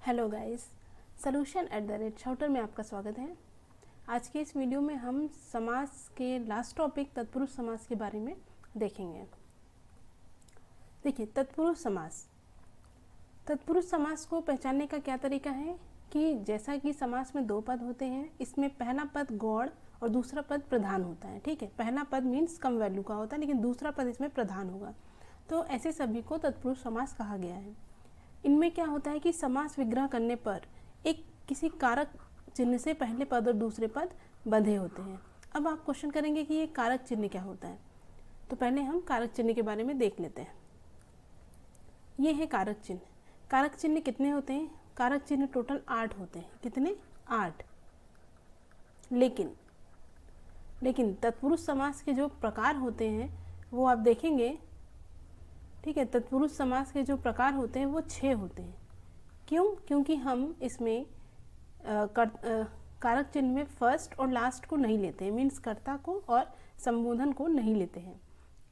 Hello guys, solution@shouter में आपका स्वागत है। आज के इस वीडियो में हम समास के लास्ट टॉपिक तत्पुरुष समास के बारे में देखेंगे। देखिए, तत्पुरुष समास को पहचानने का क्या तरीका है कि जैसा कि समास में दो पद होते हैं, इसमें पहला पद गौड़ और दूसरा पद प्रधान होता है। ठीक है, पहला पद मीन्स कम वैल्यू का होता है, लेकिन दूसरा पद इसमें प्रधान होगा, तो ऐसे सभी को तत्पुरुष समास कहा गया है। इनमें क्या होता है कि समास विग्रह करने पर एक किसी कारक चिन्ह से पहले पद और दूसरे पद बंधे होते हैं। अब आप क्वेश्चन करेंगे कि ये कारक चिन्ह क्या होता है, तो पहले हम कारक चिन्ह के बारे में देख लेते हैं। ये है कारक चिन्ह। कारक चिन्ह कितने होते हैं? कारक चिन्ह टोटल 8 होते हैं। कितने? 8। लेकिन तत्पुरुष समास के जो प्रकार होते हैं वो आप देखेंगे। ठीक है, तत्पुरुष समास के जो प्रकार होते हैं वो 6 होते हैं। क्यों? क्योंकि हम इसमें कारक चिन्ह में फर्स्ट और लास्ट को नहीं लेते हैं, मीन्स कर्ता को और संबोधन को नहीं लेते हैं।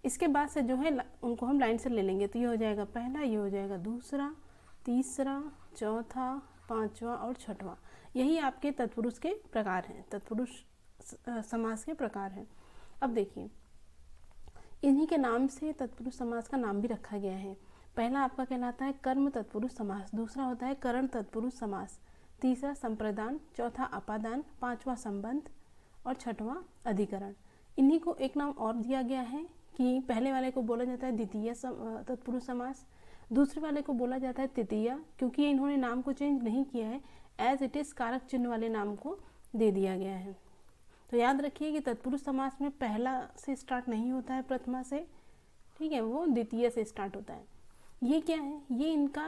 इसके बाद से जो है उनको हम लाइन से ले लेंगे, तो ये हो जाएगा पहला, ये हो जाएगा दूसरा, तीसरा, चौथा, पांचवा और छठवां। यही आपके तत्पुरुष के प्रकार हैं, तत्पुरुष समास के प्रकार हैं। अब देखिए, इन्हीं के नाम से तत्पुरुष समास का नाम भी रखा गया है। पहला आपका कहलाता है कर्म तत्पुरुष समास, दूसरा होता है करण तत्पुरुष समास, तीसरा संप्रदान, चौथा अपादान, पांचवा संबंध और छठवां अधिकरण। इन्हीं को एक नाम और दिया गया है कि पहले वाले को बोला जाता है द्वितीय तत्पुरुष समास, दूसरे वाले को बोला जाता है तृतीय, क्योंकि इन्होंने नाम को चेंज नहीं किया है, एज इट इज कारक चिन्ह वाले नाम को दे दिया गया है। तो याद रखिए कि तत्पुरुष समास में पहला से स्टार्ट नहीं होता है, प्रथमा से, ठीक है, वो द्वितीय से स्टार्ट होता है। ये क्या है? ये इनका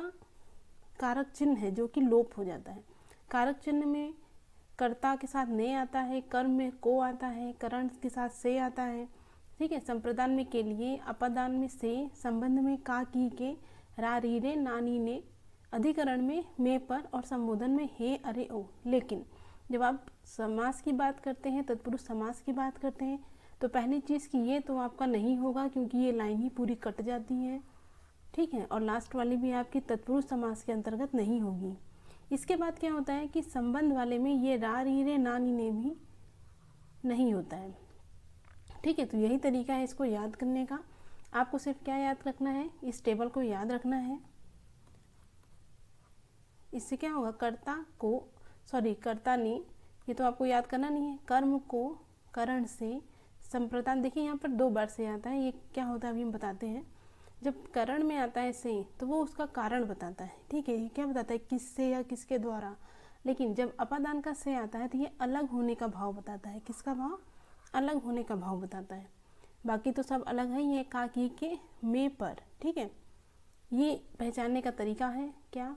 कारक चिन्ह है जो कि लोप हो जाता है। कारक चिन्ह में कर्ता के साथ ने आता है, कर्म में को आता है, करण के साथ से आता है। ठीक है, संप्रदान में के लिए, अपादान में से, संबंध में का की के, रा री रे नानी ने, अधिकरण में पर और संबोधन में हे अरे ओ। लेकिन जब आप समास की बात करते हैं, तत्पुरुष समास की बात करते हैं, तो पहली चीज़ कि ये तो आपका नहीं होगा, क्योंकि ये लाइन ही पूरी कट जाती है। ठीक है, और लास्ट वाली भी आपकी तत्पुरुष समास के अंतर्गत नहीं होगी। इसके बाद क्या होता है कि संबंध वाले में ये रा री रे नानी ने भी नहीं होता है। ठीक है, तो यही तरीका है इसको याद करने का। आपको सिर्फ क्या याद रखना है? इस टेबल को याद रखना है। इससे क्या होगा? कर्ता ने, ये तो आपको याद करना नहीं है, कर्म को करण से, संप्रदान, देखिए यहाँ पर 2 बार से आता है। ये क्या होता है अभी हम बताते हैं। जब करण में आता है से, तो वो उसका कारण बताता है। ठीक है, ये क्या बताता है? किससे या किसके द्वारा। लेकिन जब अपादान का से आता है तो ये अलग होने का भाव बताता है। किसका भाव? अलग होने का भाव बताता है। बाकी तो सब अलग है, ये का की के में पर। ठीक है, ये पहचानने का तरीका है। क्या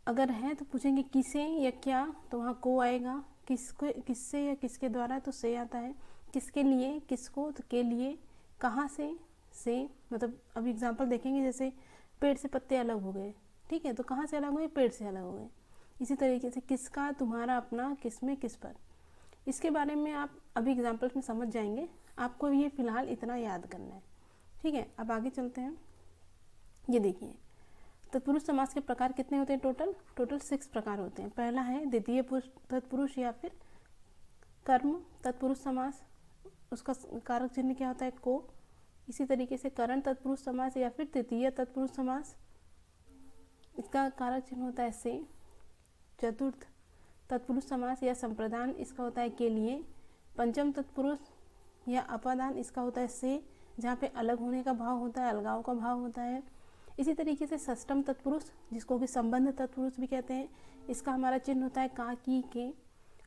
अगर है तो पूछेंगे किसे या क्या, तो वहाँ को आएगा। किससे या किसके द्वारा, तो से आता है। किसके लिए, किसको, तो के लिए। कहाँ से मतलब अब एग्जांपल देखेंगे, जैसे पेड़ से पत्ते अलग हो गए। ठीक है, तो कहाँ से अलग हुए? पेड़ से अलग हो गए। इसी तरीके से किसका, तुम्हारा, अपना, किस में, किस पर। इसके बारे में आप अभी एग्जाम्पल्स में समझ जाएंगे। आपको ये फिलहाल इतना याद करना है। ठीक है, अब आगे चलते हैं। ये देखिए, तत्पुरुष समास के प्रकार कितने होते हैं? टोटल 6 प्रकार होते हैं। पहला है द्वितीय तत्पुरुष या फिर कर्म तत्पुरुष समास, उसका कारक चिन्ह क्या होता है? को। इसी तरीके से करण तत्पुरुष समास या फिर तृतीय तत्पुरुष समास, इसका कारक चिन्ह होता है से। चतुर्थ तत्पुरुष समास या संप्रदान, इसका होता है के लिए। पंचम तत्पुरुष या अपादान, इसका होता है से, जहाँ पे अलग होने का भाव होता है, अलगाव का भाव होता है। इसी तरीके से षष्ठम तत्पुरुष, जिसको कि संबंध तत्पुरुष भी कहते हैं, इसका हमारा चिन्ह होता है का की के।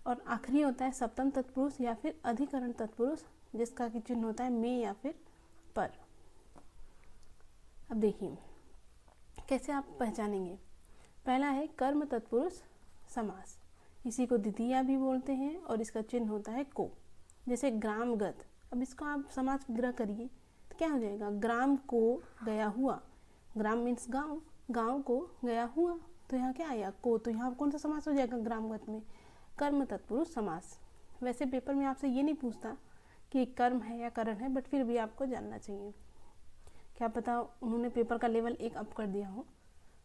और आखिरी होता है सप्तम तत्पुरुष या फिर अधिकरण तत्पुरुष, जिसका कि चिन्ह होता है में या फिर पर। अब देखिए कैसे आप पहचानेंगे। पहला है कर्म तत्पुरुष समास, इसी को द्वितीया भी बोलते हैं और इसका चिन्ह होता है को। जैसे ग्रामगत, अब इसको आप समास विग्रह करिए तो क्या हो जाएगा? ग्राम को गया हुआ, ग्राम मीन्स गांव, गांव को गया हुआ, तो यहाँ क्या आया? को। तो यहाँ कौन सा समास हो जाएगा ग्रामगत में? कर्म तत्पुरुष समास। वैसे पेपर में आपसे ये नहीं पूछता कि कर्म है या करण है, बट फिर भी आपको जानना चाहिए। क्या पता उन्होंने पेपर का लेवल 1 अप कर दिया हो,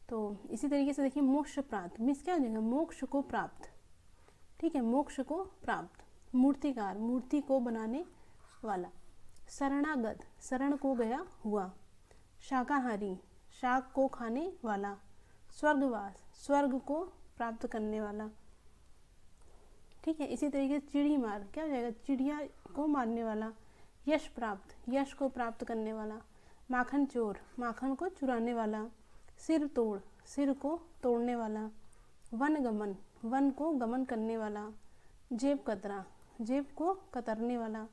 तो इसी तरीके से देखिए मोक्ष प्राप्त मीन्स क्या हो जाएगा, मोक्ष को प्राप्त। ठीक है, मोक्ष को प्राप्त। मूर्तिकार, मूर्ति को बनाने वाला। शरणागत, शरण को गया हुआ। शाकाहारी, शाक को खाने वाला। स्वर्गवास, स्वर्ग को प्राप्त करने वाला। ठीक है, इसी तरीके से चिड़ी मार, क्या हो जाएगा, चिड़िया को मारने वाला। यश प्राप्त, यश को प्राप्त करने वाला। माखन चोर, माखन को चुराने वाला। सिर तोड़, सिर को तोड़ने वाला। वन गमन, वन को गमन करने वाला। जेब कतरा, जेब को कतरने वाला।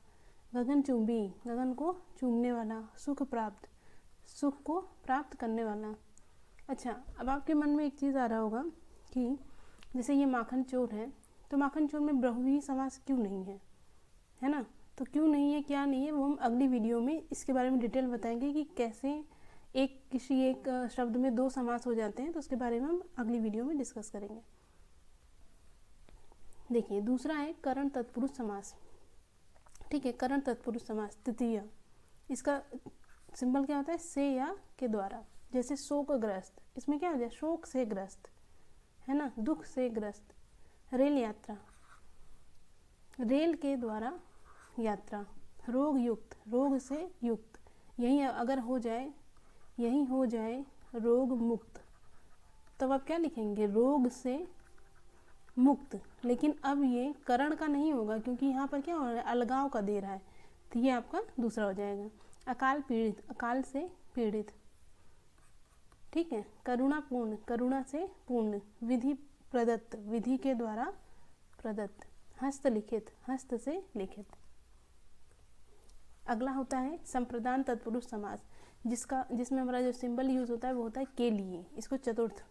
गगन चुंबी, गगन को चूमने वाला। सुख प्राप्त, सुख को प्राप्त करने वाला। अच्छा, अब आपके मन में एक चीज़ आ रहा होगा कि जैसे ये माखन चोर है, तो माखन चोर में बहुव्रीहि समास क्यों नहीं है ना। तो क्यों नहीं है, क्या नहीं है, वो हम अगली वीडियो में इसके बारे में डिटेल बताएंगे कि कैसे किसी एक शब्द में दो समास हो जाते हैं। तो उसके बारे में हम अगली वीडियो में डिस्कस करेंगे। देखिए दूसरा है करण तत्पुरुष समास। ठीक है, करण तत्पुरुष समास तृतीय। इसका सिंबल क्या होता है, से या के द्वारा। जैसे शोकग्रस्त, इसमें क्या हो जाए, शोक से ग्रस्त, है ना, दुख से ग्रस्त। रेल यात्रा, रेल के द्वारा यात्रा। रोग युक्त, रोग से युक्त। यही अगर हो जाए, यही हो जाए रोग मुक्त, तब आप क्या लिखेंगे, रोग से मुक्त। लेकिन अब ये करण का नहीं होगा क्योंकि यहाँ पर क्या हो रहा है, अलगाव का दे रहा है, तो ये आपका दूसरा हो जाएगा। अकाल पीड़ित, अकाल से पीड़ित। ठीक है, करुणापूर्ण, करुणा से पूर्ण। विधि प्रदत्त, विधि के द्वारा प्रदत्त। हस्तलिखित, हस्त से लिखित। अगला होता है संप्रदान तत्पुरुष समास, जिसमें हमारा जो सिंबल यूज होता है वो होता है के लिए। इसको चतुर्थ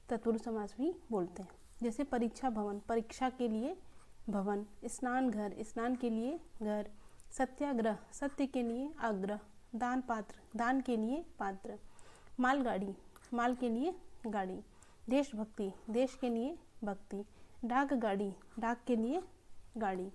तत्पुरुष समास भी बोलते हैं। जैसे परीक्षा भवन, परीक्षा के लिए भवन। स्नान घर, स्नान के लिए घर। सत्याग्रह, सत्य के लिए आग्रह। दान पात्र, दान के लिए पात्र। मालगाड़ी, माल के लिए गाड़ी। देशभक्ति, देश के लिए भक्ति। डाक गाड़ी, डाक के लिए गाड़ी।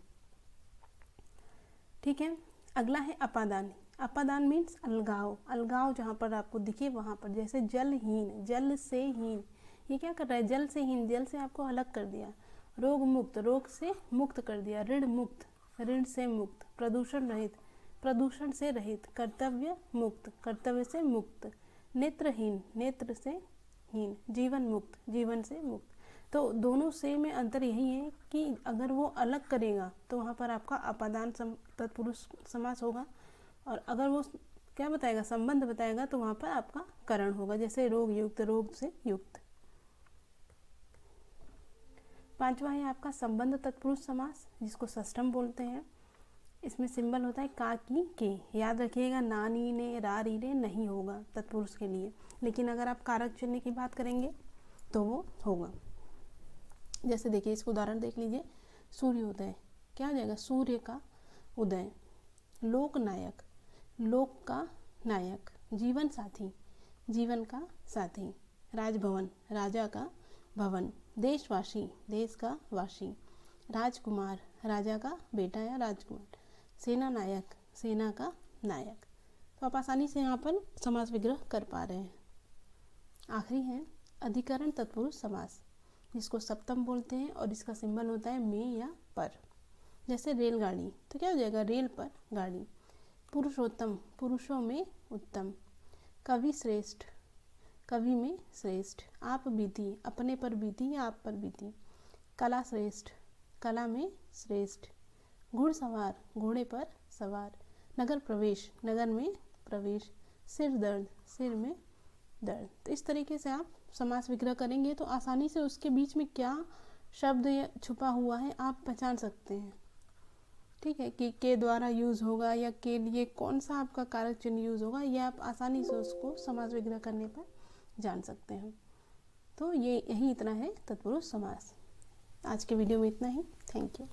ठीक है, अगला है अपादान। अपादान मीन्स अलगाव, अलगाव जहाँ पर आपको दिखे वहाँ पर। जैसे जलहीन, जल से हीन, ये क्या कर रहा है, जल से हीन, जल से आपको अलग कर दिया। रोग मुक्त, रोग से मुक्त कर दिया। ऋण मुक्त, ऋण से मुक्त। प्रदूषण रहित, प्रदूषण से रहित। कर्तव्य मुक्त, कर्तव्य से मुक्त। नेत्रहीन, नेत्र से हीन। जीवन मुक्त, जीवन से मुक्त। तो दोनों से में अंतर यही है कि अगर वो अलग करेगा तो वहाँ पर आपका अपादान तत्पुरुष समास होगा, और अगर वो क्या बताएगा, संबंध बताएगा, तो वहाँ पर आपका करण होगा। जैसे रोग युक्त, रोग से युक्त। पांचवा है आपका संबंध तत्पुरुष समास, जिसको षष्ठम बोलते हैं। इसमें सिंबल होता है का, की, के। याद रखिएगा, ना, नी, ने, रा, री, रे नहीं होगा तत्पुरुष के लिए, लेकिन अगर आप कारक चिन्ह की बात करेंगे तो वो होगा। जैसे देखिए, इसको उदाहरण देख लीजिए। सूर्योदय, क्या हो जाएगा, सूर्य का उदय। लोकनायक, लोक का नायक। जीवन साथी, जीवन का साथी। राजभवन, राजा का भवन। देशवासी, देश का वासी। राजकुमार, राजा का बेटा या राजकुमार। सेना नायक, सेना का नायक। तो आप आसानी से यहाँ पर समास विग्रह कर पा रहे हैं। आखिरी है अधिकरण तत्पुरुष समास, जिसको सप्तम बोलते हैं, और इसका सिंबल होता है में या पर। जैसे रेलगाड़ी, तो क्या हो जाएगा, रेल पर गाड़ी। पुरुषोत्तम, पुरुषों में उत्तम। कवि श्रेष्ठ, कवि में श्रेष्ठ। आप बीती, अपने पर बीती या आप पर बीती। कला श्रेष्ठ, कला में श्रेष्ठ। घुड़सवार, घोड़े पर सवार। नगर प्रवेश, नगर में प्रवेश। सिर दर्द, सिर में दर्द। तो इस तरीके से आप समास विग्रह करेंगे तो आसानी से उसके बीच में क्या शब्द छुपा हुआ है आप पहचान सकते हैं। ठीक है, कि के द्वारा यूज़ होगा या के लिए कौन सा आपका कारक चिन्ह यूज़ होगा, ये आप आसानी से उसको समास विग्रह करने पर जान सकते हैं। तो ये यही इतना है तत्पुरुष समास। आज के वीडियो में इतना ही। Thank you.